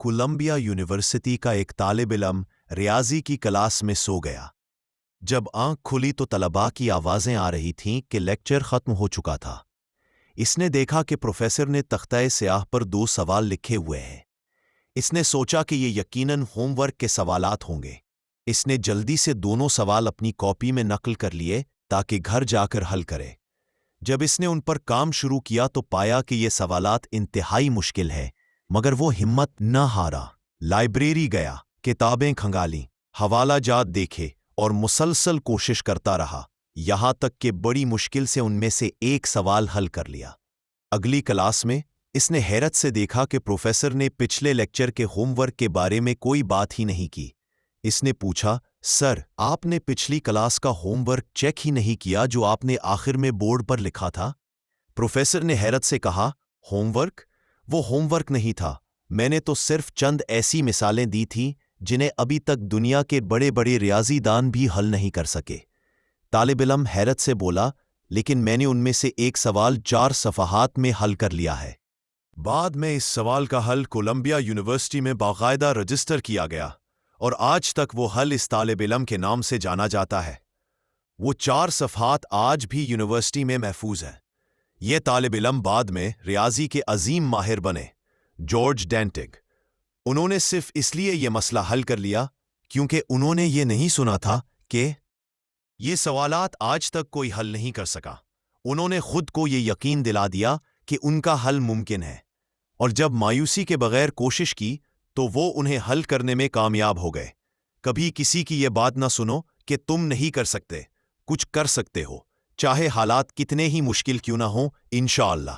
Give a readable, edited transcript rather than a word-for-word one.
Colombia university کا ایک طالب علم ریاضی کی کلاس میں سو گیا۔ جب آنکھ کھلی تو طلباء کی آوازیں آ رہی تھیں کہ لیکچر ختم ہو چکا تھا۔ اس نے دیکھا کہ پروفیسر نے تختہ سیاہ پر 2 سوال لکھے ہوئے ہیں۔ اس نے سوچا کہ یہ یقیناً ہوم ورک کے سوالات ہوں گے۔ اس نے جلدی سے دونوں سوال اپنی کاپی میں نقل کر لیے تاکہ گھر جا کر حل کرے۔ جب اس نے ان پر کام شروع کیا تو پایا کہ یہ سوالات انتہائی مشکل ہے، مگر وہ ہمت نہ ہارا۔ لائبریری گیا، کتابیں کھنگالیں، حوالہ جات دیکھے اور مسلسل کوشش کرتا رہا، یہاں تک کہ بڑی مشکل سے ان میں سے ایک سوال حل کر لیا۔ اگلی کلاس میں اس نے حیرت سے دیکھا کہ پروفیسر نے پچھلے لیکچر کے ہوم ورک کے بارے میں کوئی بات ہی نہیں کی۔ اس نے پوچھا، سر، آپ نے پچھلی کلاس کا ہوم ورک چیک ہی نہیں کیا جو آپ نے آخر میں بورڈ پر لکھا تھا؟ پروفیسر نے حیرت سے کہا، ہوم ورک؟ وہ ہوم ورک نہیں تھا، میں نے تو صرف چند ایسی مثالیں دی تھیں جنہیں ابھی تک دنیا کے بڑے بڑے ریاضی دان بھی حل نہیں کر سکے۔ طالب علم حیرت سے بولا، لیکن میں نے ان میں سے ایک سوال 4 صفحات میں حل کر لیا ہے۔ بعد میں اس سوال کا حل کولمبیا یونیورسٹی میں باقاعدہ رجسٹر کیا گیا اور آج تک وہ حل اس طالب علم کے نام سے جانا جاتا ہے۔ وہ 4 صفحات آج بھی یونیورسٹی میں محفوظ ہیں۔ یہ طالب علم بعد میں ریاضی کے عظیم ماہر بنے، جارج ڈینٹگ۔ انہوں نے صرف اس لیے یہ مسئلہ حل کر لیا کیونکہ انہوں نے یہ نہیں سنا تھا کہ یہ سوالات آج تک کوئی حل نہیں کر سکا۔ انہوں نے خود کو یہ یقین دلا دیا کہ ان کا حل ممکن ہے، اور جب مایوسی کے بغیر کوشش کی تو وہ انہیں حل کرنے میں کامیاب ہو گئے۔ کبھی کسی کی یہ بات نہ سنو کہ تم نہیں کر سکتے، کچھ کر سکتے ہو، چاہے حالات کتنے ہی مشکل کیوں نہ ہوں، انشاءاللہ۔